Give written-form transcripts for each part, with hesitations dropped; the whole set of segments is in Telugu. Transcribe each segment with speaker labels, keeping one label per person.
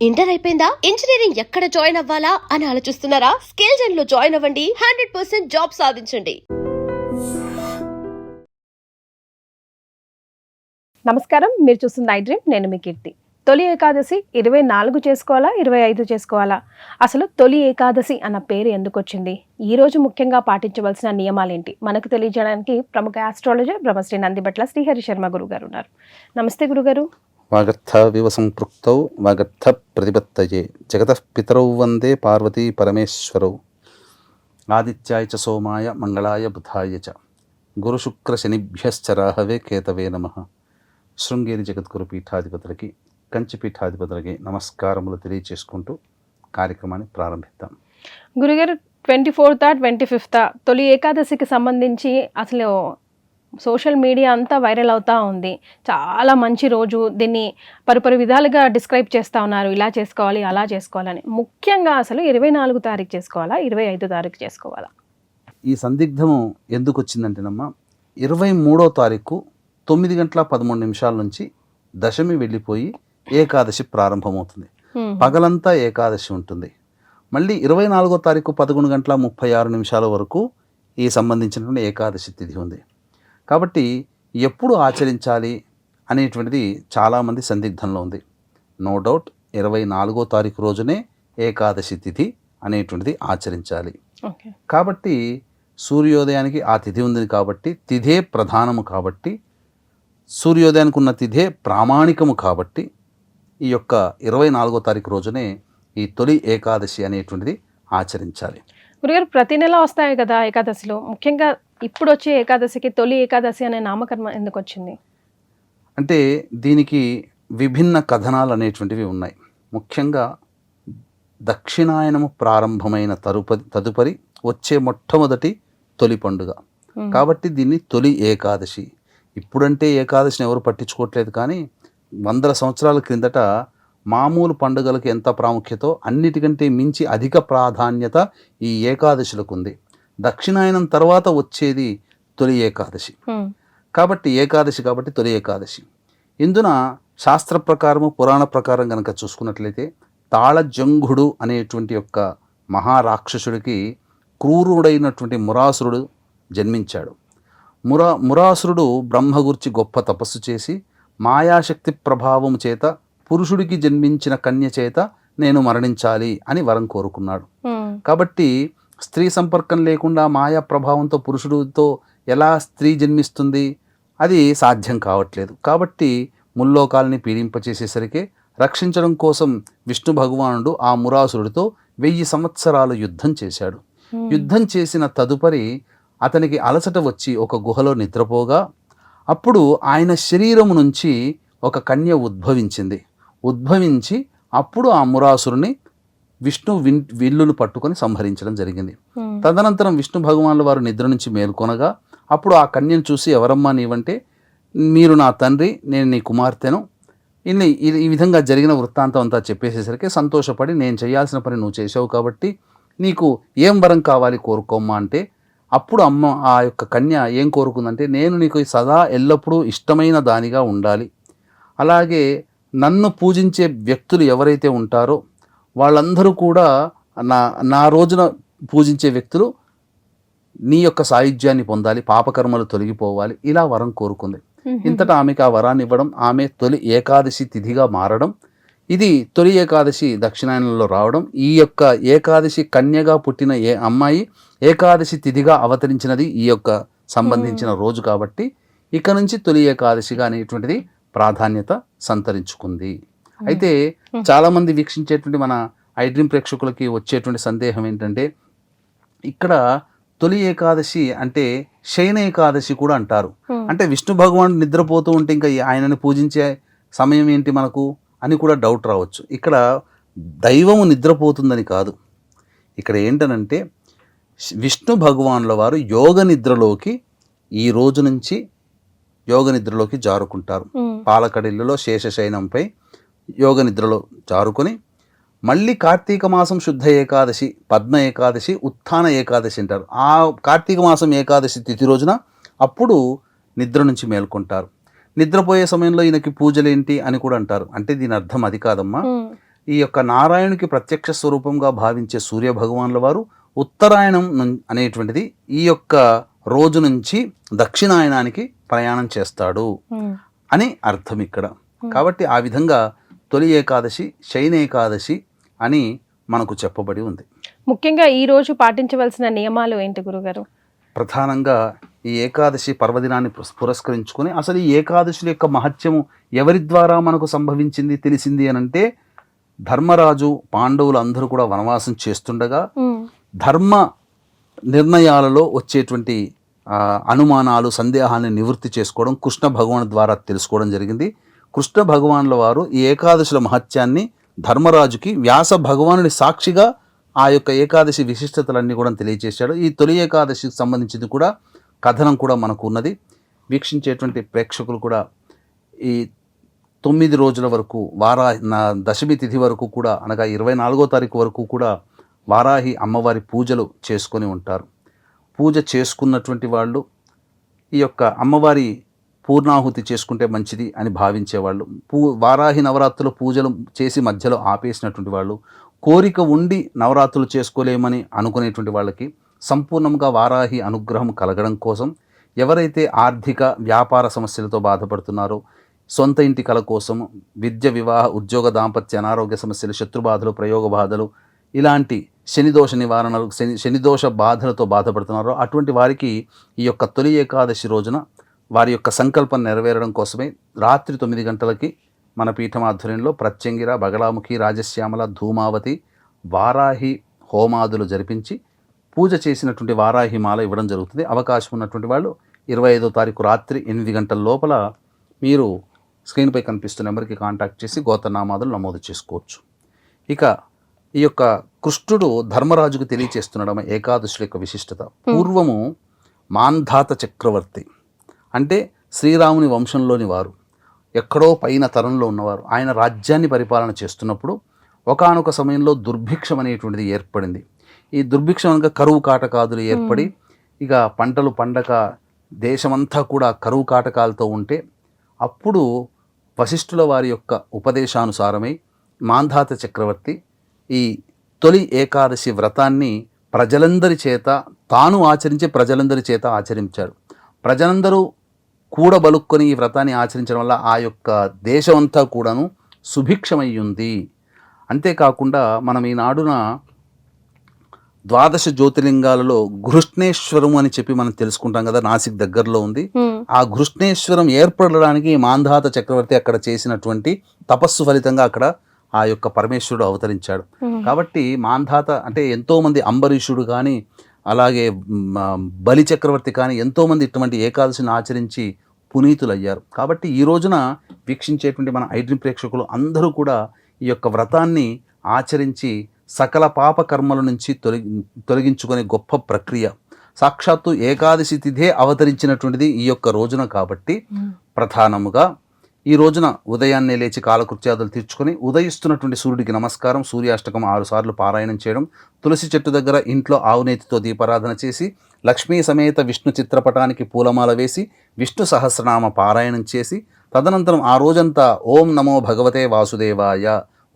Speaker 1: ఇంటర్ అయిపోయిందా? ఇంజనీరింగ్ ఎక్కడ జాయిన్ అవ్వాలా అని ఆలోచిస్తున్నారా? స్కిల్ జెన్ లో జాయిన్ అవ్వండి. 100% జాబ్ సాధించండి.
Speaker 2: నమస్కారం, మీరు చూస్తున్న ఐ డ్రీమ్. నేను మీ కీర్తి. తొలి ఏకాదశి 24 చేసుకోవాలా, 25 చేసుకోవాలా? అసలు తొలి ఏకాదశి అన్న పేరు ఎందుకు వచ్చింది? ఈ రోజు ముఖ్యంగా పాటించవలసిన నియమాలేంటి మనకు తెలియజేయడానికి ప్రముఖ ఆస్ట్రాలజర్ బ్రహ్మశ్రీ నందిబట్ల శ్రీహరి శర్మ గురుగారు ఉన్నారు. నమస్తే గురుగారు.
Speaker 3: వాగర్థ వివ సంపృక్తౌ వాగర్థ ప్రతిపత్తయే జగతః పితరౌ వందే పార్వతీ పరమేశ్వరౌ ఆదిత్యాయ చ సోమాయ మంగళాయ బుధాయ చ గురుశుక్ర శనిభ్యశ్చ రాహవే కేతవే నమః. శృంగేరి జగద్గురు పీఠాధిపతులకి, కంచి పీఠాధిపతులకి నమస్కారములు తెలియచేసుకుంటూ కార్యక్రమాన్ని ప్రారంభిద్దాం.
Speaker 2: గురుగారు, 24th 25th తొలి ఏకాదశికి సంబంధించి అసలు సోషల్ మీడియా అంతా వైరల్ అవుతూ ఉంది. చాలా మంచి రోజు, దీన్ని పరిపరి విధాలుగా డిస్క్రైబ్ చేస్తూ ఉన్నారు. ఇలా చేసుకోవాలి, అలా చేసుకోవాలని. ముఖ్యంగా అసలు 24 తారీఖు చేసుకోవాలా, 25 తారీఖు చేసుకోవాలా?
Speaker 3: ఈ సందిగ్ధము ఎందుకు వచ్చిందంటేనమ్మా, 23వ తారీఖు 9:13 నుంచి దశమి వెళ్ళిపోయి ఏకాదశి ప్రారంభమవుతుంది. పగలంతా ఏకాదశి ఉంటుంది. మళ్ళీ 24వ తారీఖు 11:36 వరకు ఈ సంబంధించినటువంటి ఏకాదశి తిథి ఉంది. కాబట్టి ఎప్పుడు ఆచరించాలి అనేటువంటిది చాలామంది సందిగ్ధంలో ఉంది. నో డౌట్ 24వ తారీఖు రోజునే ఏకాదశి తిథి అనేటువంటిది ఆచరించాలి. కాబట్టి సూర్యోదయానికి ఆ తిథి ఉంది కాబట్టి, తిథే ప్రధానము కాబట్టి, సూర్యోదయానికి ఉన్న తిథే ప్రామాణికము కాబట్టి, ఈ యొక్క 24వ తారీఖు రోజునే ఈ తొలి ఏకాదశి అనేటువంటిది ఆచరించాలి.
Speaker 2: గురుగారు, ప్రతి నెల వస్తాయి కదా ఏకాదశిలో. ముఖ్యంగా ఇప్పుడు వచ్చే ఏకాదశికి తొలి ఏకాదశి అనే నామకరణం ఎందుకు వచ్చింది?
Speaker 3: అంటే దీనికి విభిన్న కథనాలు అనేటువంటివి ఉన్నాయి. ముఖ్యంగా దక్షిణాయనము ప్రారంభమైన తదుపరి వచ్చే మొట్టమొదటి తొలి పండుగ కాబట్టి దీన్ని తొలి ఏకాదశి. ఇప్పుడంటే ఏకాదశిని ఎవరు పట్టించుకోవట్లేదు, కానీ 100 సంవత్సరాల క్రిందట మామూలు పండుగలకు ఎంత ప్రాముఖ్యతో అన్నిటికంటే మించి అధిక ప్రాధాన్యత ఈ ఏకాదశులకు ఉంది. దక్షిణాయనం తర్వాత వచ్చేది తొలి ఏకాదశి కాబట్టి తొలి ఏకాదశి. ఇందున శాస్త్ర ప్రకారము, పురాణ ప్రకారం కనుక చూసుకున్నట్లయితే తాళజంఘుడు అనేటువంటి యొక్క మహారాక్షసుడికి క్రూరుడైనటువంటి మురాసురుడు జన్మించాడు. మురాసురుడు బ్రహ్మ గురించి గొప్ప తపస్సు చేసి మాయాశక్తి ప్రభావం చేత పురుషుడికి జన్మించిన కన్య చేత నేను మరణించాలి అని వరం కోరుకున్నాడు. కాబట్టి స్త్రీ సంపర్కం లేకుండా మాయా ప్రభావంతో పురుషుడితో ఎలా స్త్రీ జన్మిస్తుంది? అది సాధ్యం కావట్లేదు. కాబట్టి ముల్లోకాలని పీడింపచేసేసరికి రక్షించడం కోసం విష్ణు భగవానుడు ఆ మురాసురుడితో 1000 సంవత్సరాలు యుద్ధం చేశాడు. యుద్ధం చేసిన తదుపరి అతనికి అలసట వచ్చి ఒక గుహలో నిద్రపోగా అప్పుడు ఆయన శరీరం నుంచి ఒక కన్య ఉద్భవించి అప్పుడు ఆ మురాసురుని విష్ణు విల్లును పట్టుకొని సంహరించడం జరిగింది. తదనంతరం విష్ణు భగవానుల వారు నిద్ర నుంచి మేల్కొనగా అప్పుడు ఆ కన్యను చూసి, ఎవరమ్మా నీవంటే, మీరు నా తండ్రి, నేను నీ కుమార్తెను, ఈ విధంగా జరిగిన వృత్తాంతం అంతా చెప్పేసేసరికి సంతోషపడి, నేను చేయాల్సిన పని నువ్వు చేసావు కాబట్టి నీకు ఏం వరం కావాలి కోరుకోమ్మా అంటే, అప్పుడు అమ్మ ఆ యొక్క కన్య ఏం కోరుకుందంటే, నేను నీకు సదా ఎల్లప్పుడూ ఇష్టమైన దానిగా ఉండాలి, అలాగే నన్ను పూజించే వ్యక్తులు ఎవరైతే ఉంటారో వాళ్ళందరూ కూడా నా రోజున పూజించే వ్యక్తులు నీ యొక్క సాయుధ్యాన్ని పొందాలి, పాపకర్మలు తొలగిపోవాలి, ఇలా వరం కోరుకుంది. ఇంతటా ఆమెకు ఆ వరాన్ని ఇవ్వడం, ఆమె తొలి ఏకాదశి తిథిగా మారడం, ఇది తొలి ఏకాదశి దక్షిణాయనంలో రావడం. ఈ యొక్క ఏకాదశి కన్యగా పుట్టిన అమ్మాయి ఏకాదశి తిథిగా అవతరించినది ఈ యొక్క సంబంధించిన రోజు కాబట్టి ఇక నుంచి తొలి ఏకాదశిగా అనేటువంటిది ప్రాధాన్యత సంతరించుకుంది. అయితే చాలామంది వీక్షించేటువంటి మన ఐ డ్రీమ్ ప్రేక్షకులకి వచ్చేటువంటి సందేహం ఏంటంటే, ఇక్కడ తొలి ఏకాదశి అంటే శయన ఏకాదశి కూడా అంటారు. అంటే విష్ణు భగవానుడు నిద్రపోతూ ఉంటే ఇంకా ఆయనని పూజించే సమయం ఏంటి మనకు అని కూడా డౌట్ రావచ్చు. ఇక్కడ దైవము నిద్రపోతుందని కాదు. ఇక్కడ ఏంటనంటే విష్ణు భగవానుల వారు యోగ నిద్రలోకి ఈ రోజు నుంచి యోగ నిద్రలోకి జారుకుంటారు. పాలకడిల్లులో శేషశయనంపై యోగ నిద్రలో జారుకొని మళ్ళీ కార్తీక మాసం శుద్ధ ఏకాదశి, పద్మ ఏకాదశి, ఉత్థాన ఏకాదశి అంటారు. ఆ కార్తీక మాసం ఏకాదశి తిథి రోజున అప్పుడు నిద్ర నుంచి మేల్కొంటారు. నిద్రపోయే సమయంలో ఈయనకి పూజలేంటి అని కూడా అంటారు. అంటే దీని అర్థం అది కాదమ్మా. ఈ యొక్క నారాయణునికి ప్రత్యక్ష స్వరూపంగా భావించే సూర్య భగవానుల వారు ఉత్తరాయణం అనేటువంటిది ఈ యొక్క రోజు నుంచి దక్షిణాయనానికి ప్రయాణం చేస్తాడు అని అర్థం ఇక్కడ. కాబట్టి ఆ విధంగా తొలి ఏకాదశి శయన ఏకాదశి అని మనకు చెప్పబడి ఉంది.
Speaker 2: ముఖ్యంగా ఈ రోజు పాటించవలసిన నియమాలు ఏంటి గురుగారు?
Speaker 3: ప్రధానంగా ఈ ఏకాదశి పర్వదినాన్ని పురస్కరించుకొని అసలు ఈ ఏకాదశుల యొక్క మహత్యము ఎవరి ద్వారా మనకు సంభవించింది తెలిసింది అని అంటే, ధర్మరాజు పాండవులు అందరూ కూడా వనవాసం చేస్తుండగా ధర్మ నిర్ణయాలలో వచ్చేటువంటి అనుమానాలు సందేహాన్ని నివృత్తి చేసుకోవడం కృష్ణ భగవాను ద్వారా తెలుసుకోవడం జరిగింది. కృష్ణ భగవానుల వారు ఈ ఏకాదశుల మహత్యాన్ని ధర్మరాజుకి వ్యాస భగవానుడి సాక్షిగా ఆ యొక్క ఏకాదశి విశిష్టతలన్నీ కూడా తెలియజేశాడు. ఈ తొలి ఏకాదశికి సంబంధించింది కూడా కథనం కూడా మనకు ఉన్నది. వీక్షించేటువంటి ప్రేక్షకులు కూడా ఈ 9 రోజుల వరకు దశమి తిథి వరకు కూడా అనగా 24వ తారీఖు వరకు కూడా వారాహి అమ్మవారి పూజలు చేసుకొని ఉంటారు. పూజ చేసుకున్నటువంటి వాళ్ళు ఈ యొక్క అమ్మవారి పూర్ణాహుతి చేసుకుంటే మంచిది అని భావించేవాళ్ళు, వారాహి నవరాత్రులు పూజలు చేసి మధ్యలో ఆపేసినటువంటి వాళ్ళు, కోరిక ఉండి నవరాత్రులు చేసుకోలేమని అనుకునేటువంటి వాళ్ళకి సంపూర్ణంగా వారాహి అనుగ్రహం కలగడం కోసం, ఎవరైతే ఆర్థిక వ్యాపార సమస్యలతో బాధపడుతున్నారో, సొంత ఇంటి కల కోసం, విద్య వివాహ ఉద్యోగ దాంపత్య అనారోగ్య సమస్యలు, శత్రుబాధలు, ప్రయోగ బాధలు, ఇలాంటి శనిదోష నివారణలు, శనిదోష బాధలతో బాధపడుతున్నారో అటువంటి వారికి ఈ యొక్క తొలి ఏకాదశి రోజున వారి యొక్క సంకల్పం నెరవేరడం కోసమే రాత్రి 9 గంటలకి మన పీఠం ఆధ్వర్యంలో ప్రత్యంగిర, బగలాముఖి, రాజశ్యామల, ధూమావతి వారాహి హోమాదులు జరిపించి పూజ చేసినటువంటి వారాహి మాల ఇవ్వడం జరుగుతుంది. అవకాశం ఉన్నటువంటి వాళ్ళు 25వ తారీఖు రాత్రి 8 గంటల లోపల మీరు స్క్రీన్పై కనిపిస్తున్న నెంబర్కి కాంటాక్ట్ చేసి గోత్రనామాదులు నమోదు చేసుకోవచ్చు. ఇక ఈ యొక్క కృష్ణుడు ధర్మరాజుకు తెలియచేస్తున్నాడు ఏకాదశుల యొక్క విశిష్టత. పూర్వము మాంధాత చక్రవర్తి అంటే శ్రీరాముని వంశంలోని వారు, ఎక్కడో పైన తరంలో ఉన్నవారు, ఆయన రాజ్యాన్ని పరిపాలన చేస్తున్నప్పుడు ఒకానొక సమయంలో దుర్భిక్షం అనేటువంటిది ఏర్పడింది. ఈ దుర్భిక్షం అనగా కరువు కాటకాదులు ఏర్పడి ఇక పంటలు పండక దేశమంతా కూడా కరువు కాటకాలతో ఉంటే అప్పుడు వశిష్ఠుల వారి యొక్క ఉపదేశానుసారమై మాంధాత చక్రవర్తి ఈ తొలి ఏకాదశి వ్రతాన్ని ప్రజలందరి చేత తాను ఆచరించి ప్రజలందరి చేత ఆచరించాడు. ప్రజలందరూ కూడబలుక్కొని ఈ వ్రతాన్ని ఆచరించడం వల్ల ఆ యొక్క దేశమంతా కూడాను సుభిక్షమయ్యింది. అంతేకాకుండా మనం ఈనాడున ద్వాదశ జ్యోతిర్లింగాలలో గృష్ణేశ్వరం అని చెప్పి మనం తెలుసుకుంటాం కదా, నాసిక్ దగ్గరలో ఉంది. ఆ గృష్ణేశ్వరం ఏర్పడడానికి మాంధాత చక్రవర్తి అక్కడ చేసినటువంటి తపస్సు ఫలితంగా అక్కడ ఆ యొక్క పరమేశ్వరుడు అవతరించాడు. కాబట్టి మాంధాత అంటే ఎంతోమంది, అంబరీషుడు కానీ అలాగే బలి చక్రవర్తి కానీ ఎంతోమంది ఇటువంటి ఏకాదశిని ఆచరించి పునీతులయ్యారు. కాబట్టి ఈ రోజున వీక్షించేటువంటి మన ఐడ్రీమ్ ప్రేక్షకులు అందరూ కూడా ఈ యొక్క వ్రతాన్ని ఆచరించి సకల పాప కర్మల నుంచి తొలగించుకునే గొప్ప ప్రక్రియ. సాక్షాత్తు ఏకాదశి తిథే అవతరించినటువంటిది ఈ యొక్క రోజున. కాబట్టి ప్రధానముగా ఈ రోజున ఉదయాన్నే లేచి కాలకృత్యాదులు తీర్చుకొని ఉదయిస్తున్నటువంటి సూర్యుడికి నమస్కారం, సూర్యాష్టకం 6 సార్లు పారాయణం చేయడం, తులసి చెట్టు దగ్గర ఇంట్లో ఆవునేతితో దీపారాధన చేసి, లక్ష్మీ సమేత విష్ణు చిత్రపటానికి పూలమాల వేసి విష్ణు సహస్రనామ పారాయణం చేసి, తదనంతరం ఆ రోజంతా ఓం నమో భగవతే వాసుదేవాయ,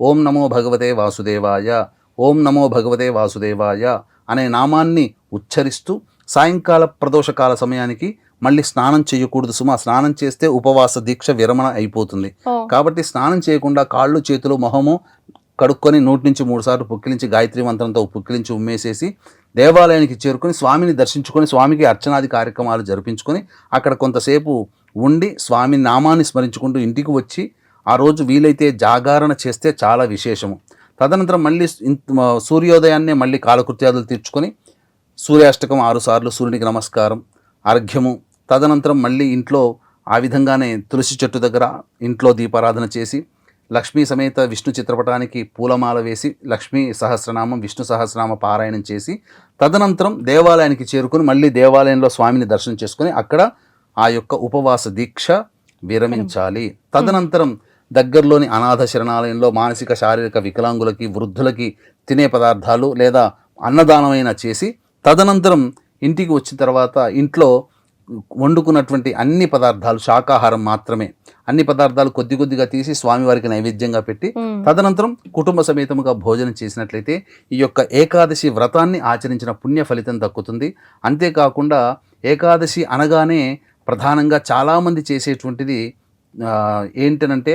Speaker 3: ఓం నమో భగవతే వాసుదేవాయ, ఓం నమో భగవతే వాసుదేవాయ అనే నామాన్ని ఉచ్చరిస్తూ సాయంకాల ప్రదోషకాల సమయానికి మళ్ళీ స్నానం చేయకూడదు సుమా. స్నానం చేస్తే ఉపవాస దీక్ష విరమణ అయిపోతుంది. కాబట్టి స్నానం చేయకుండా కాళ్ళు చేతులు మొహము కడుక్కొని 1 నుంచి 3 సార్లు పుక్కిలించి గాయత్రి మంత్రంతో పుక్కిలించి ఉమ్మేసేసి దేవాలయానికి చేరుకొని స్వామిని దర్శించుకొని స్వామికి అర్చనాది కార్యక్రమాలు జరిపించుకొని అక్కడ కొంతసేపు ఉండి స్వామి నామాన్ని స్మరించుకుంటూ ఇంటికి వచ్చి ఆ రోజు వీలైతే జాగరణ చేస్తే చాలా విశేషము. తదనంతరం మళ్ళీ సూర్యోదయాన్నే మళ్ళీ కాలకృత్యాదులు తీర్చుకొని సూర్యాష్టకం 6 సార్లు, సూర్యునికి నమస్కారం, అర్ఘ్యము, తదనంతరం మళ్ళీ ఇంట్లో ఆ విధంగానే తులసి చెట్టు దగ్గర ఇంట్లో దీపారాధన చేసి లక్ష్మీ సమేత విష్ణు చిత్రపటానికి పూలమాల వేసి లక్ష్మీ సహస్రనామం, విష్ణు సహస్రనామ పారాయణం చేసి తదనంతరం దేవాలయానికి చేరుకొని మళ్ళీ దేవాలయంలో స్వామిని దర్శనం చేసుకొని అక్కడ ఆ యొక్క ఉపవాస దీక్ష విరమించాలి. తదనంతరం దగ్గరలోని అనాథ శరణాలయంలో మానసిక శారీరక వికలాంగులకి, వృద్ధులకి తినే పదార్థాలు లేదా అన్నదానమైన చేసి తదనంతరం ఇంటికి వచ్చిన తర్వాత ఇంట్లో వండుకున్నటువంటి అన్ని పదార్థాలు శాకాహారం మాత్రమే, అన్ని పదార్థాలు కొద్ది కొద్దిగా తీసి స్వామివారికి నైవేద్యంగా పెట్టి తదనంతరం కుటుంబ సమేతముగా భోజనం చేసినట్లయితే ఈ యొక్క ఏకాదశి వ్రతాన్ని ఆచరించిన పుణ్య ఫలితం దక్కుతుంది. అంతేకాకుండా ఏకాదశి అనగానే ప్రధానంగా చాలామంది చేసేటువంటిది ఏంటనంటే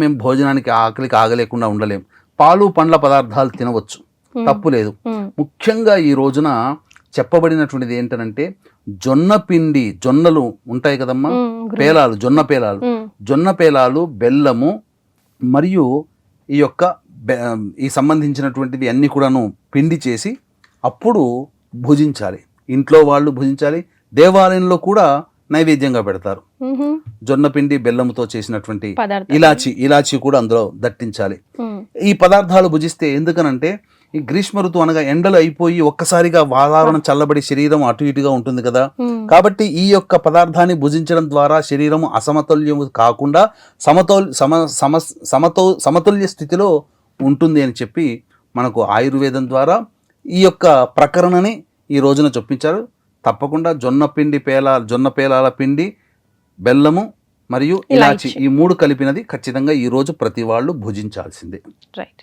Speaker 3: మేము భోజనానికి ఆకలికి ఆగలేకుండా ఉండలేం, పాలు పండ్ల పదార్థాలు తినవచ్చు, తప్పు లేదు. ముఖ్యంగా ఈ రోజున చెప్పబడినటువంటిది ఏంటనంటే జొన్న పిండి, జొన్నలు ఉంటాయి కదమ్మా, పేలాలు, జొన్న పేలాలు, బెల్లము మరియు ఈ యొక్క ఈ సంబంధించినటువంటివి అన్నీ కూడాను పిండి చేసి అప్పుడు భుజించాలి. ఇంట్లో వాళ్ళు భుజించాలి, దేవాలయంలో కూడా నైవేద్యంగా పెడతారు. జొన్న పిండి బెల్లంతో చేసినటువంటి ఇలాచి కూడా అందులో దట్టించాలి. ఈ పదార్థాలు భుజిస్తే ఎందుకనంటే ఈ గ్రీష్మ ఋతువు అనగా ఎండలు అయిపోయి ఒక్కసారిగా వాతావరణం చల్లబడి శరీరం అటు ఇటుగా ఉంటుంది కదా, కాబట్టి ఈ యొక్క పదార్థాన్ని భుజించడం ద్వారా శరీరం అసమతుల్యం కాకుండా సమతుల్య స్థితిలో ఉంటుంది అని చెప్పి మనకు ఆయుర్వేదం ద్వారా ఈ యొక్క ప్రకరణని ఈ రోజున చొప్పించారు. తప్పకుండా జొన్న పేలాల పిండి, బెల్లము మరియు ఇలాచి ఈ 3 కలిపినది ఖచ్చితంగా ఈ రోజు ప్రతి వాళ్ళు భుజించాల్సిందే.
Speaker 2: రైట్,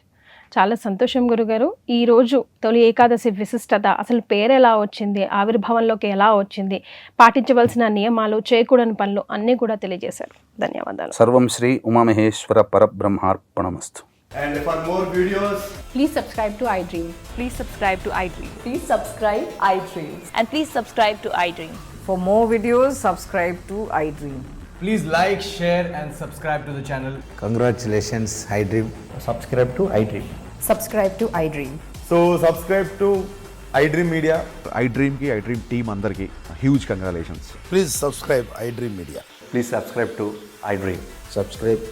Speaker 2: చాలా సంతోషం గురుగారు. ఈరోజు తొలి ఏకాదశి విశిష్టత, అసలు పేరు ఎలా వచ్చింది, ఆవిర్భావంలోకి ఎలా వచ్చింది, పాటించవలసిన నియమాలు, చేయకూడని పనులు అన్నీ కూడా తెలియజేశారు. ధన్యవాదాలు.
Speaker 3: సర్వం Shri Umamaheshwara పరబ్రహ్మార్పణమస్తు.
Speaker 4: And for more videos,
Speaker 5: Please subscribe to iDream. Please subscribe to iDream.
Speaker 6: Please subscribe iDream.
Speaker 5: And please subscribe to iDream.
Speaker 6: For more videos, subscribe to iDream.
Speaker 4: please like, share and subscribe to the channel.
Speaker 7: Congratulations, iDream.
Speaker 8: Subscribe to iDream.
Speaker 6: Subscribe to iDream.
Speaker 4: So subscribe to iDream Media.
Speaker 9: iDream ki iDream team andarki huge congratulations.
Speaker 7: Please subscribe iDream Media.
Speaker 8: Please subscribe to iDream.
Speaker 7: Subscribe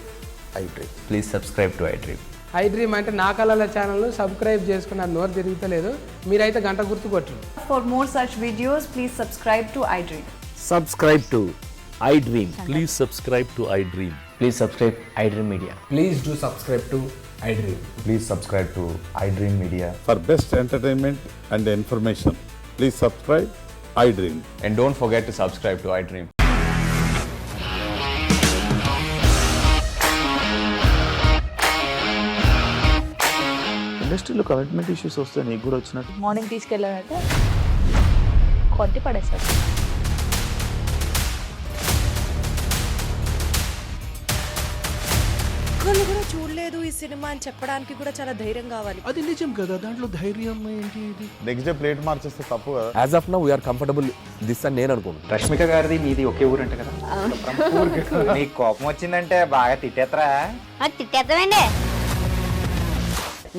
Speaker 7: iDream.
Speaker 8: Please subscribe to iDream.
Speaker 10: iDream అంటే నా కళల ఛానల్ సబ్స్క్రైబ్ చేసుకున్న నోరు తిరుగుతలేదు, మీరైతే గంట గుర్తు కొట్టండి.
Speaker 6: For more such videos, please subscribe to iDream.
Speaker 8: Subscribe to iDream.
Speaker 11: Please subscribe to iDream.
Speaker 8: Please subscribe iDream Media.
Speaker 4: Please do subscribe to iDream.
Speaker 9: Please subscribe to iDream Media.
Speaker 12: For best entertainment and information, please subscribe iDream.
Speaker 8: And don't forget to subscribe to iDream.
Speaker 9: ఇండస్ట్రీలో కమిట్మెంట్ ఇష్యూస్ వస్తే నీకు కూడా వచ్చినట్టు
Speaker 5: మార్నింగ్ తీసుకెళ్ళారంటే కొట్టి పడేస్తారు.
Speaker 13: ఒక్కళ్ళు కూడా చూడలేదు ఈ సినిమా అని చెప్పడానికి కూడా చాలా ధైర్యం కావాలి.
Speaker 11: అది నిజం కదా, దాంట్లో ధైర్యం ఏంటి? ఇది
Speaker 12: నెక్స్ట్ డే ప్లేట్ మార్చేస్తే తప్పు కదా.
Speaker 11: As of now we are comfortable this అని నేను అనుకుంటున్నాను.
Speaker 8: రష్మిక గారిది మీది ఒకే ఊరంట కదా?
Speaker 7: నీకు కోపం వచ్చిందంటే బాగా తిట్టేత్తరా?
Speaker 5: తిట్టేద్దామండి.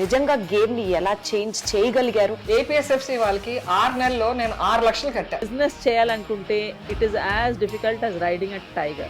Speaker 6: నిజంగా గేమ్ ని ఎలా చేంజ్ చేయగలిగారు?
Speaker 10: ఏపీఎస్ఎఫ్సి వాళ్ళకి 6 నెలల్లో నేను 6 లక్షలు కట్టా.
Speaker 5: బిజినెస్ చేయాలనుకుంటే it is as difficult as riding a tiger.